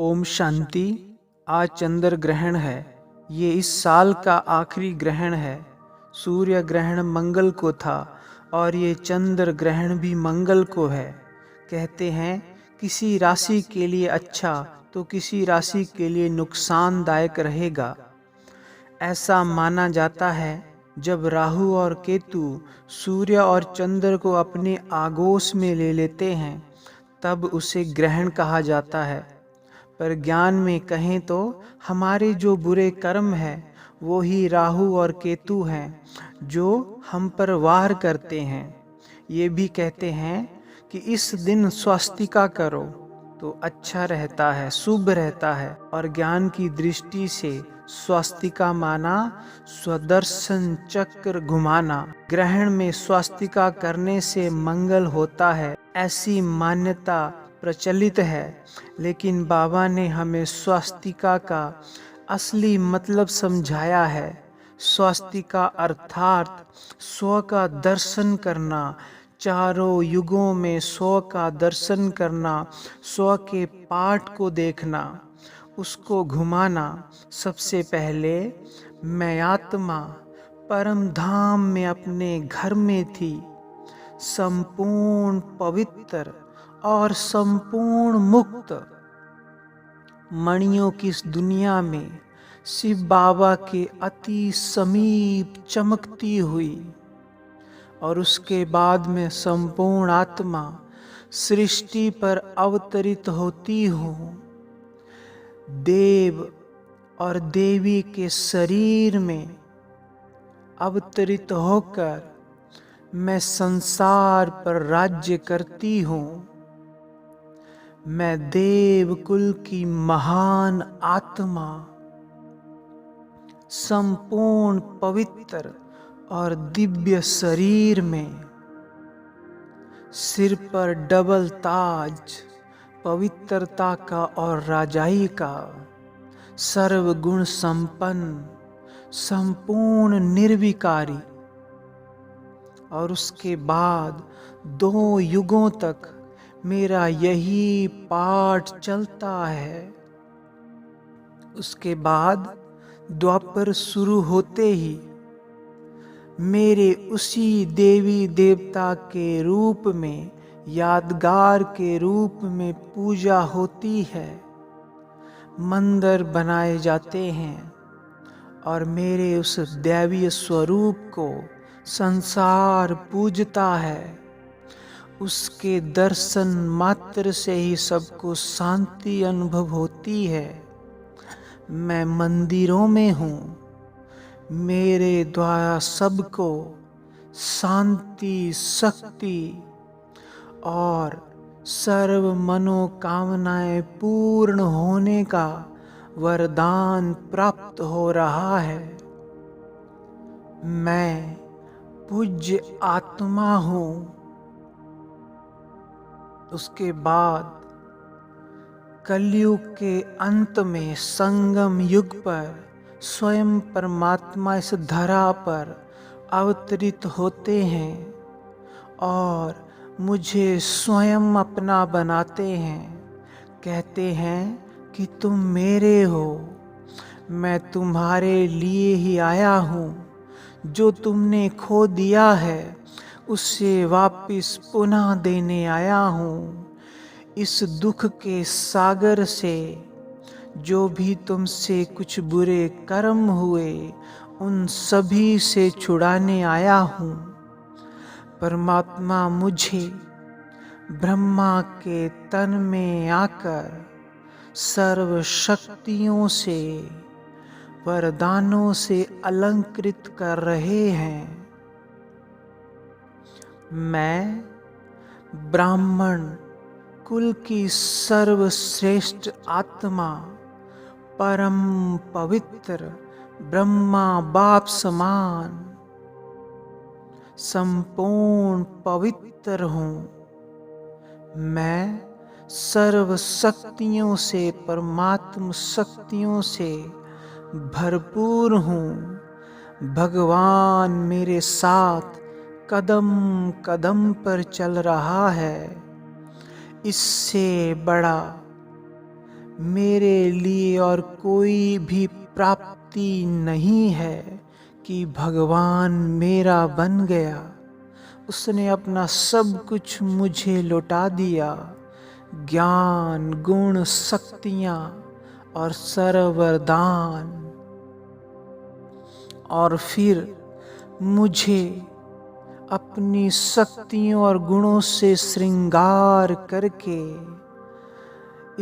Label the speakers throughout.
Speaker 1: ओम शांति। आज चंद्र ग्रहण है। ये इस साल का आखिरी ग्रहण है। सूर्य ग्रहण मंगल को था और ये चंद्र ग्रहण भी मंगल को है। कहते हैं किसी राशि के लिए अच्छा तो किसी राशि के लिए नुकसानदायक रहेगा। ऐसा माना जाता है जब राहु और केतु सूर्य और चंद्र को अपने आगोश में ले लेते हैं तब उसे ग्रहण कहा जाता है। पर ज्ञान में कहें तो हमारे जो बुरे कर्म हैं वो ही राहु और केतु हैं जो हम पर वार करते हैं। ये भी कहते हैं कि इस दिन स्वस्तिका करो तो अच्छा रहता है, शुभ रहता है। और ज्ञान की दृष्टि से स्वस्तिका माना स्वदर्शन चक्र घुमाना। ग्रहण में स्वस्तिका करने से मंगल होता है, ऐसी मान्यता प्रचलित है। लेकिन बाबा ने हमें स्वस्तिका का असली मतलब समझाया है। स्वस्तिका अर्थात स्व का दर्शन करना, चारों युगों में स्व का दर्शन करना, स्व के पाठ को देखना, उसको घुमाना। सबसे पहले मैं आत्मा परम धाम में अपने घर में थी, संपूर्ण पवित्र और संपूर्ण मुक्त। मणियों की इस दुनिया में शिव बाबा के अति समीप चमकती हुई और उसके बाद में संपूर्ण आत्मा सृष्टि पर अवतरित होती हूँ। देव और देवी के शरीर में अवतरित होकर मैं संसार पर राज्य करती हूँ। मैं देव कुल की महान आत्मा, संपूर्ण पवित्र और दिव्य शरीर में, सिर पर डबल ताज पवित्रता का और राजाई का, सर्वगुण संपन्न, संपूर्ण निर्विकारी। और उसके बाद 2 युगों तक मेरा यही पाठ चलता है। उसके बाद द्वापर शुरू होते ही मेरे उसी देवी देवता के रूप में, यादगार के रूप में पूजा होती है। मंदिर बनाए जाते हैं और मेरे उस दैवीय स्वरूप को संसार पूजता है। उसके दर्शन मात्र से ही सबको शांति अनुभव होती है। मैं मंदिरों में हूँ, मेरे द्वारा सबको शांति, शक्ति और सर्व मनोकामनाएं पूर्ण होने का वरदान प्राप्त हो रहा है। मैं पूज्य आत्मा हूँ। उसके बाद कलयुग के अंत में संगम युग पर स्वयं परमात्मा इस धरा पर अवतरित होते हैं और मुझे स्वयं अपना बनाते हैं। कहते हैं कि तुम मेरे हो, मैं तुम्हारे लिए ही आया हूँ। जो तुमने खो दिया है उसे वापिस पुनः देने आया हूँ। इस दुख के सागर से जो भी तुमसे कुछ बुरे कर्म हुए उन सभी से छुड़ाने आया हूँ। परमात्मा मुझे ब्रह्मा के तन में आकर सर्व शक्तियों से, वरदानों से अलंकृत कर रहे हैं। मैं ब्राह्मण कुल की सर्वश्रेष्ठ आत्मा, परम पवित्र ब्रह्मा बाप समान संपूर्ण पवित्र हूँ। मैं सर्व शक्तियों से, परमात्म शक्तियों से भरपूर हूँ। भगवान मेरे साथ कदम कदम पर चल रहा है। इससे बड़ा मेरे लिए और कोई भी प्राप्ति नहीं है कि भगवान मेरा बन गया। उसने अपना सब कुछ मुझे लौटा दिया, ज्ञान, गुण, शक्तियाँ और सर्वरदान। और फिर मुझे अपनी शक्तियों और गुणों से श्रृंगार करके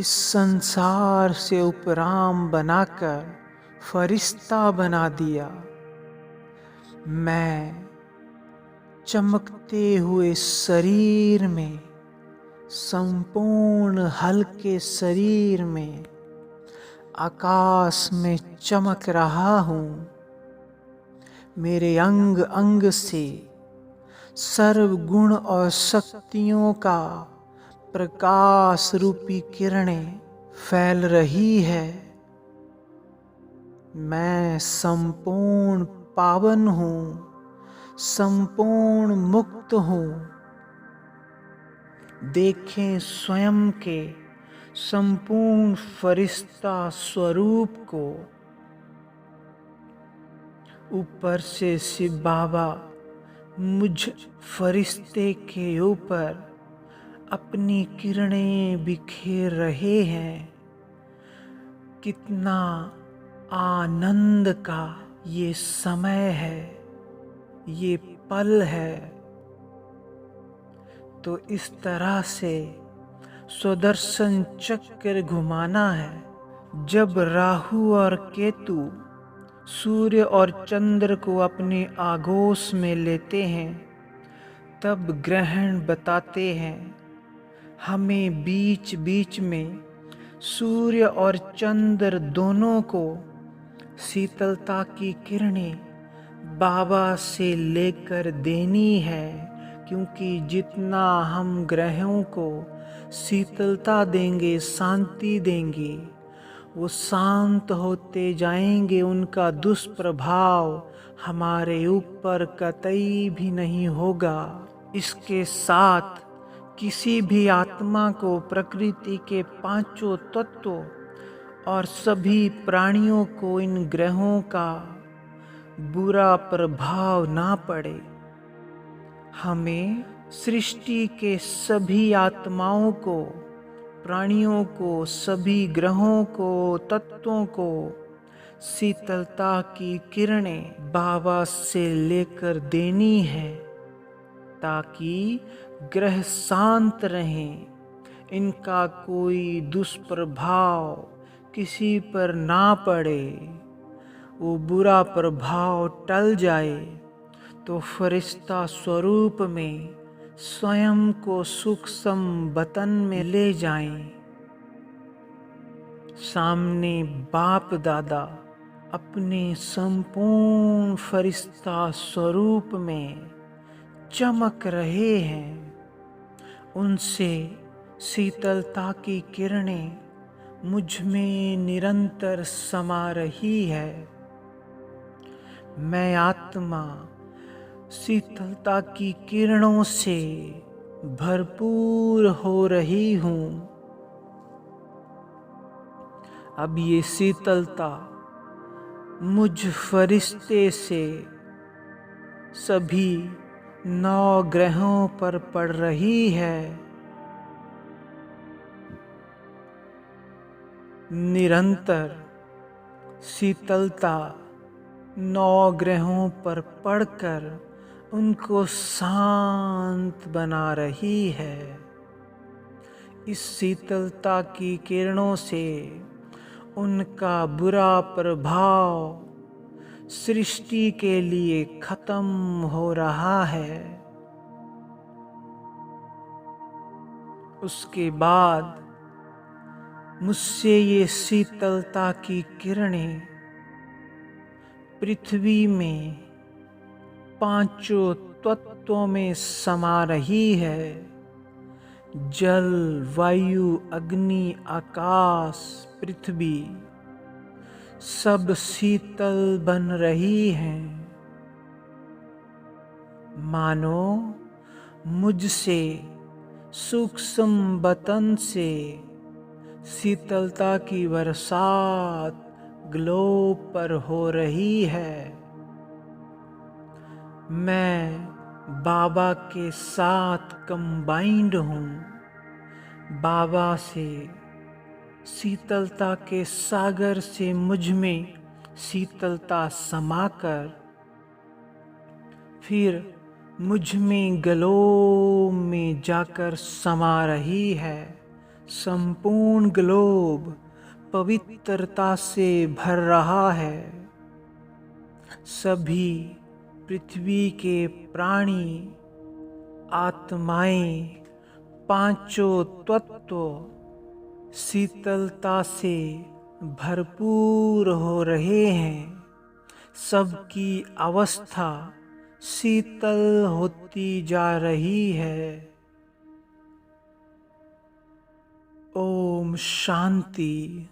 Speaker 1: इस संसार से उपराम बनाकर फरिश्ता बना दिया। मैं चमकते हुए शरीर में, संपूर्ण हल्के शरीर में आकाश में चमक रहा हूँ। मेरे अंग अंग से सर्व गुण और शक्तियों का प्रकाश रूपी किरणें फैल रही है। मैं संपूर्ण पावन हूँ, संपूर्ण मुक्त हूँ। देखें स्वयं के संपूर्ण फरिश्ता स्वरूप को। ऊपर से शिव बाबा मुझ फरिश्ते के ऊपर अपनी किरणें बिखेर रहे हैं। कितना आनंद का ये समय है, ये पल है। तो इस तरह से सुदर्शन चक्र घुमाना है। जब राहु और केतु सूर्य और चंद्र को अपने आगोश में लेते हैं, तब ग्रहण बताते हैं हमें बीच बीच में सूर्य और चंद्र दोनों को शीतलता की किरणें बाबा से लेकर देनी है। क्योंकि जितना हम ग्रहों को शीतलता देंगे, शांति देंगे, वो शांत होते जाएंगे। उनका दुष्प्रभाव हमारे ऊपर कतई भी नहीं होगा। इसके साथ किसी भी आत्मा को प्रकृति के पांचों तत्वों और सभी प्राणियों को इन ग्रहों का बुरा प्रभाव ना पड़े। हमें सृष्टि के सभी आत्माओं को, प्राणियों को, सभी ग्रहों को, तत्वों को शीतलता की किरणें बाबा से लेकर देनी है, ताकि ग्रह शांत रहें, इनका कोई दुष्प्रभाव किसी पर ना पड़े, वो बुरा प्रभाव टल जाए, तो फरिश्ता स्वरूप में स्वयं को सूक्ष्म वतन में ले जाएं। सामने बाप दादा अपने संपूर्ण फरिश्ता स्वरूप में चमक रहे हैं। उनसे शीतलता की किरणें मुझ में निरंतर समा रही है। मैं आत्मा शीतलता की किरणों से भरपूर हो रही हूँ। अब ये शीतलता मुझ फरिश्ते से सभी 9 ग्रहों पर पड़ रही है। निरंतर शीतलता 9 ग्रहों पर पड़कर उनको शांत बना रही है। इस शीतलता की किरणों से उनका बुरा प्रभाव सृष्टि के लिए खत्म हो रहा है। उसके बाद मुझसे ये शीतलता की किरणें पृथ्वी में पांचों तत्वों में समा रही है। जल, वायु, अग्नि, आकाश, पृथ्वी सब शीतल बन रही हैं। मानो मुझसे सूक्ष्म वतन से शीतलता की बरसात ग्लोब पर हो रही है। मैं बाबा के साथ कंबाइंड हूँ। बाबा से शीतलता के सागर से मुझ में शीतलता समाकर फिर मुझ में ग्लोब में जाकर समा रही है। संपूर्ण ग्लोब पवित्रता से भर रहा है। सभी पृथ्वी के प्राणी, आत्माएं, पांचों तत्व शीतलता से भरपूर हो रहे हैं। सबकी अवस्था शीतल होती जा रही है। ओम शांति।